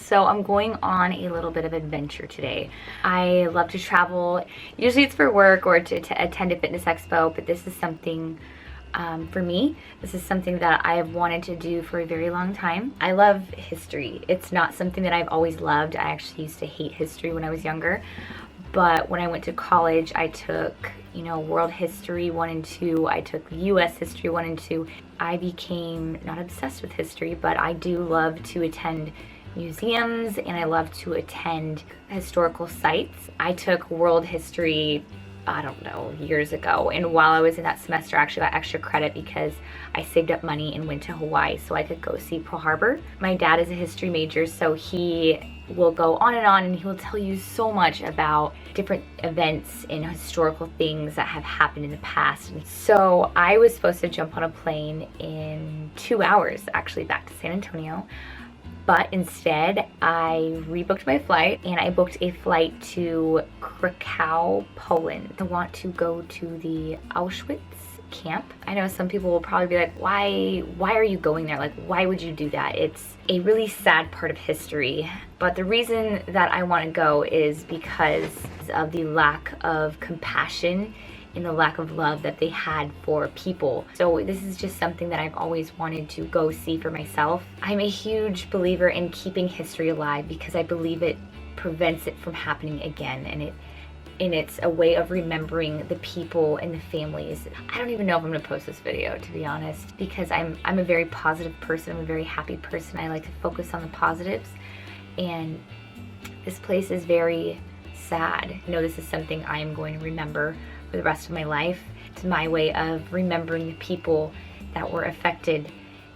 So I'm going on a little bit of adventure today. I love to travel. Usually it's for work or to attend a fitness expo, but this is something for me. This is something that I've wanted to do for a very long time. I love history. It's not something that I've always loved. I actually used to hate history when I was younger. But when I went to college, I took, world history 1 and 2. I took US history 1 and 2. I became not obsessed with history, but I do love to attend museums and I love to attend historical sites. I took world history, I don't know, years ago, and while I was in that semester I actually got extra credit because I saved up money and went to Hawaii so I could go see Pearl Harbor. My dad is a history major, so he will go on and he will tell you so much about different events and historical things that have happened in the past. And so I was supposed to jump on a plane in 2 hours actually back to San Antonio. But instead, I rebooked my flight and I booked a flight to Krakow, Poland. I want to go to the Auschwitz camp. I know some people will probably be like, why are you going there? Like, why would you do that? It's a really sad part of history. But the reason that I want to go is because of the lack of compassion and the lack of love that they had for people. So this is just something that I've always wanted to go see for myself. I'm a huge believer in keeping history alive because I believe it prevents it from happening again, and it's a way of remembering the people and the families. I don't even know if I'm gonna post this video, to be honest, because I'm a very positive person. I'm a very happy person. I like to focus on the positives, and this place is very sad. I know this is something I am going to remember for the rest of my life. It's my way of remembering the people that were affected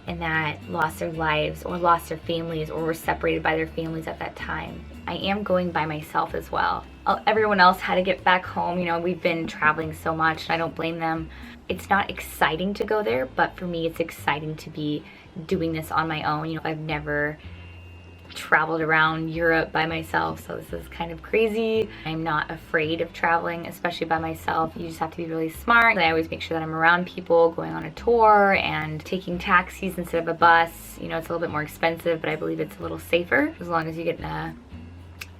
and that lost their lives or lost their families or were separated by their families at that time. I am going by myself as well. Everyone else had to get back home. We've been traveling so much, and I don't blame them. It's not exciting to go there, but for me it's exciting to be doing this on my own. I've never traveled around Europe by myself, so this is kind of crazy. I'm not afraid of traveling, especially by myself. You just have to be really smart. I always make sure that I'm around people, going on a tour and taking taxis instead of a bus. It's a little bit more expensive, but I believe it's a little safer as long as you get in a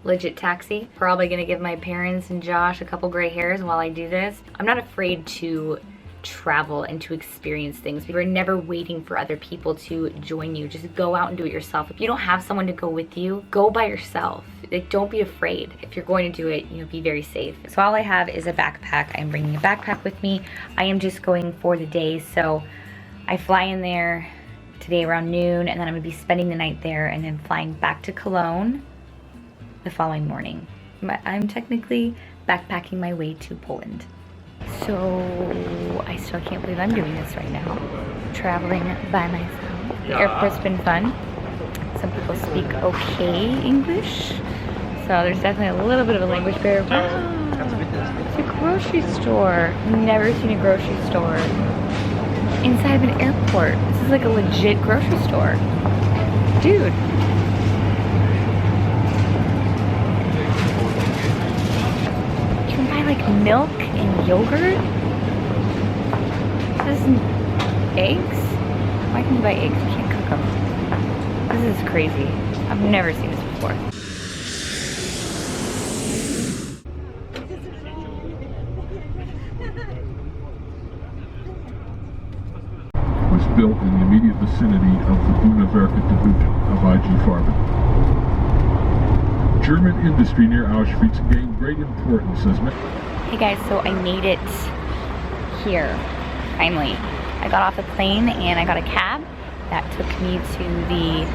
legit taxi. Probably gonna give my parents and Josh a couple gray hairs while I do this. I'm not afraid to travel and to experience things. You're never waiting for other people to join you. Just go out and do it yourself. If you don't have someone to go with you, go by yourself. Like, don't be afraid. If you're going to do it, be very safe. So all I have is a backpack. I'm bringing a backpack with me. I am just going for the day, so I fly in there today around noon, and then I'm gonna be spending the night there and then flying back to Cologne the following morning. But I'm technically backpacking my way to Poland. So I still can't believe I'm doing this right now. Traveling by myself. The airport's been fun. Some people speak okay English, so there's definitely a little bit of a language barrier. Wow, it's a grocery store. Never seen a grocery store inside of an airport. This is like a legit grocery store. Dude. You can buy like milk and yogurt. This is eggs. Why can you buy eggs? You can't cook them. This is crazy. I've never seen this before. Was built in the immediate vicinity of the Bundeswehr division of IG Farben. German industry near Auschwitz gained great importance as Hey guys, so I made it here, finally. I got off the plane and I got a cab that took me to the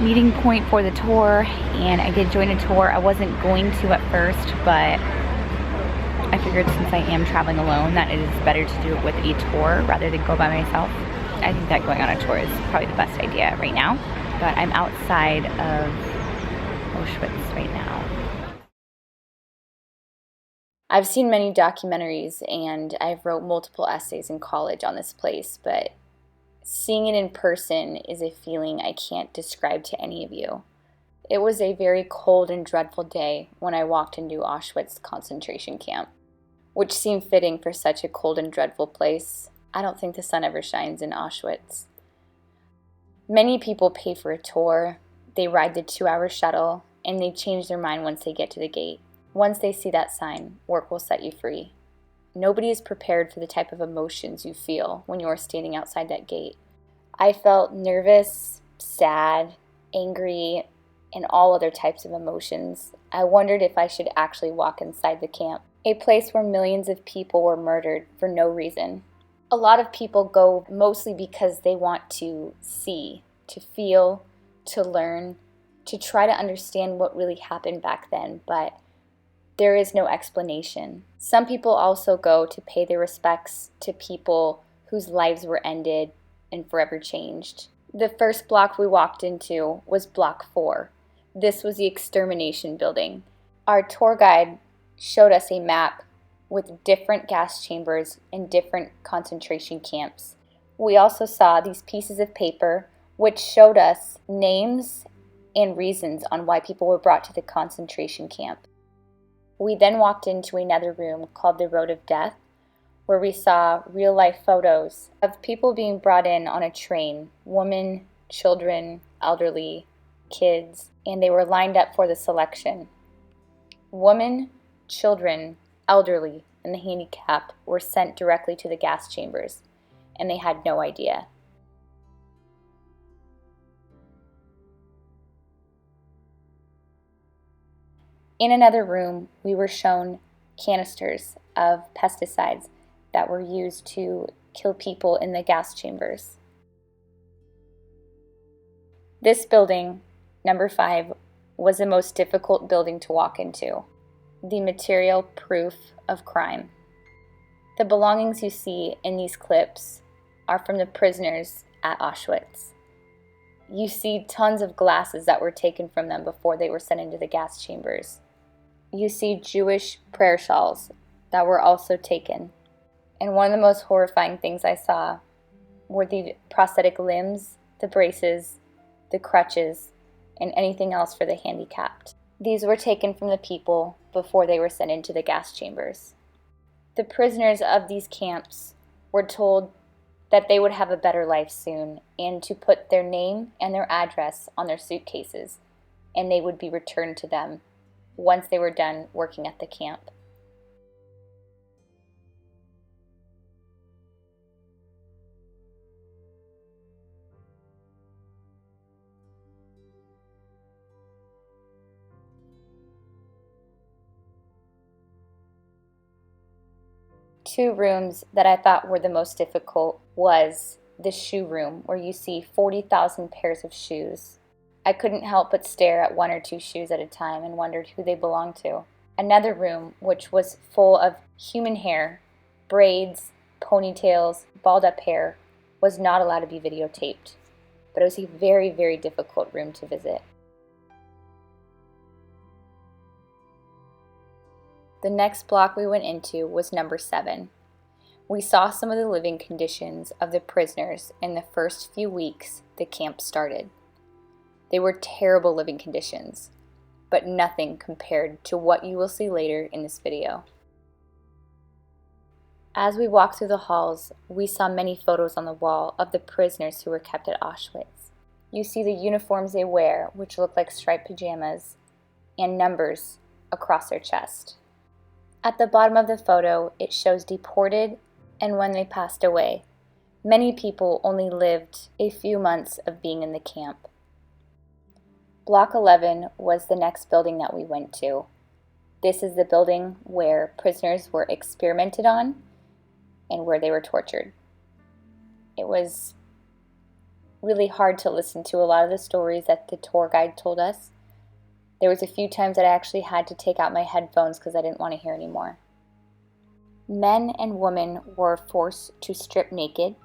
meeting point for the tour, and I did join a tour. I wasn't going to at first, but I figured since I am traveling alone that it is better to do it with a tour rather than go by myself. I think that going on a tour is probably the best idea right now, but I'm outside of Auschwitz right now. I've seen many documentaries and I've wrote multiple essays in college on this place, but seeing it in person is a feeling I can't describe to any of you. It was a very cold and dreadful day when I walked into Auschwitz concentration camp, which seemed fitting for such a cold and dreadful place. I don't think the sun ever shines in Auschwitz. Many people pay for a tour, They ride the 2-hour shuttle, and they change their mind once they get to the gate. Once they see that sign, work will set you free. Nobody is prepared for the type of emotions you feel when you are standing outside that gate. I felt nervous, sad, angry, and all other types of emotions. I wondered if I should actually walk inside the camp, a place where millions of people were murdered for no reason. A lot of people go mostly because they want to see, to feel, to learn, to try to understand what really happened back then, but there is no explanation. Some people also go to pay their respects to people whose lives were ended and forever changed. The first block we walked into was Block 4. This was the extermination building. Our tour guide showed us a map with different gas chambers and different concentration camps. We also saw these pieces of paper which showed us names and reasons on why people were brought to the concentration camp. We then walked into another room called the Road of Death, where we saw real-life photos of people being brought in on a train, women, children, elderly, kids, and they were lined up for the selection. Women, children, elderly, and the handicapped were sent directly to the gas chambers, and they had no idea. In another room, we were shown canisters of pesticides that were used to kill people in the gas chambers. This building, number 5, was the most difficult building to walk into. The material proof of crime. The belongings you see in these clips are from the prisoners at Auschwitz. You see tons of glasses that were taken from them before they were sent into the gas chambers. You see Jewish prayer shawls that were also taken. And one of the most horrifying things I saw were the prosthetic limbs, the braces, the crutches, and anything else for the handicapped. These were taken from the people before they were sent into the gas chambers. The prisoners of these camps were told that they would have a better life soon and to put their name and their address on their suitcases, and they would be returned to them once they were done working at the camp. Two rooms that I thought were the most difficult was the shoe room, where you see 40,000 pairs of shoes. I couldn't help but stare at 1 or 2 shoes at a time and wondered who they belonged to. Another room, which was full of human hair, braids, ponytails, balled up hair, was not allowed to be videotaped. But it was a very, very difficult room to visit. The next block we went into was number 7. We saw some of the living conditions of the prisoners in the first few weeks the camp started. They were terrible living conditions, but nothing compared to what you will see later in this video. As we walked through the halls, we saw many photos on the wall of the prisoners who were kept at Auschwitz. You see the uniforms they wear, which look like striped pajamas, and numbers across their chest. At the bottom of the photo, it shows deported and when they passed away. Many people only lived a few months of being in the camp. Block 11 was the next building that we went to. This is the building where prisoners were experimented on and where they were tortured. It was really hard to listen to a lot of the stories that the tour guide told us. There was a few times that I actually had to take out my headphones because I didn't want to hear anymore. Men and women were forced to strip naked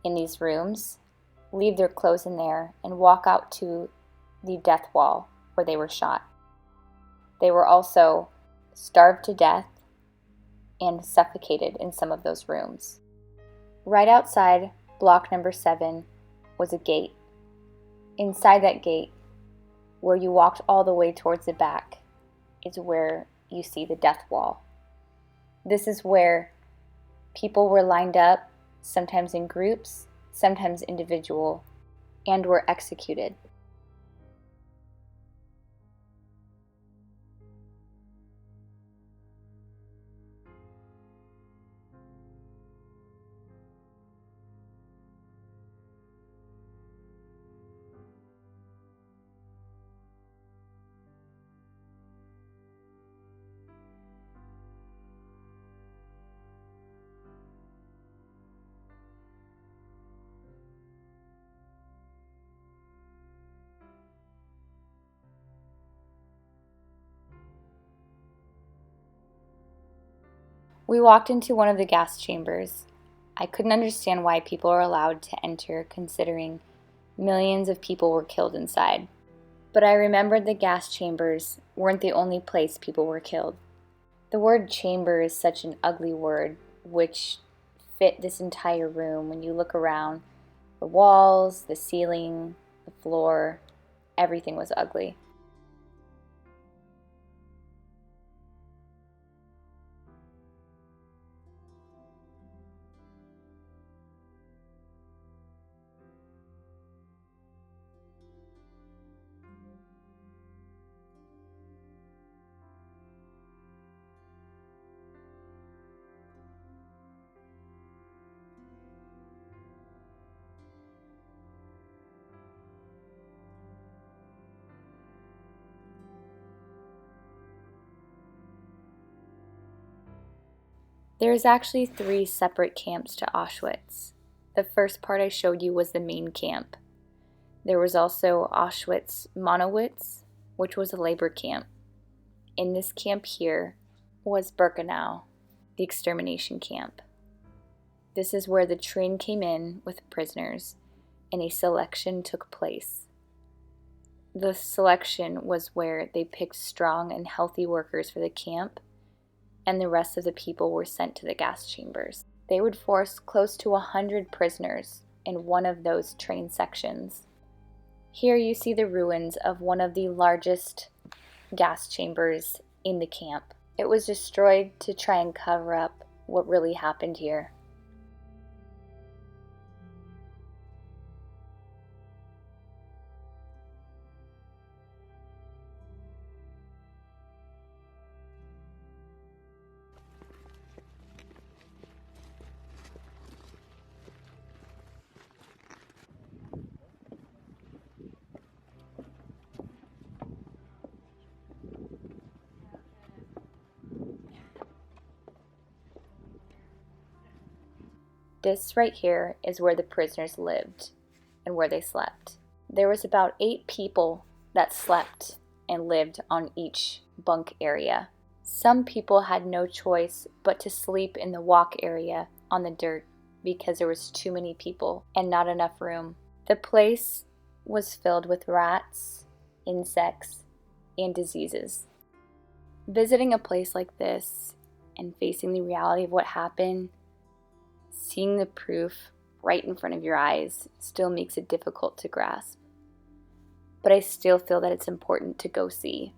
in these rooms, leave their clothes in there, and walk out to the death wall where they were shot. They were also starved to death and suffocated in some of those rooms. Right outside block number 7 was a gate. Inside that gate, where you walked all the way towards the back, is where you see the death wall. This is where people were lined up, sometimes in groups, sometimes individual, and were executed. We walked into one of the gas chambers. I couldn't understand why people are allowed to enter, considering millions of people were killed inside. But I remembered the gas chambers weren't the only place people were killed. The word chamber is such an ugly word, which fit this entire room. When you look around, the walls, the ceiling, the floor, everything was ugly. There's actually 3 separate camps to Auschwitz. The first part I showed you was the main camp. There was also Auschwitz-Monowitz, which was a labor camp. In this camp here was Birkenau, the extermination camp. This is where the train came in with prisoners and a selection took place. The selection was where they picked strong and healthy workers for the camp, and the rest of the people were sent to the gas chambers. They would force close to 100 prisoners in one of those train sections. Here you see the ruins of one of the largest gas chambers in the camp. It was destroyed to try and cover up what really happened here. This right here is where the prisoners lived and where they slept. There was about 8 people that slept and lived on each bunk area. Some people had no choice but to sleep in the walk area on the dirt because there was too many people and not enough room. The place was filled with rats, insects, and diseases. Visiting a place like this and facing the reality of what happened, seeing the proof right in front of your eyes still makes it difficult to grasp. But I still feel that it's important to go see.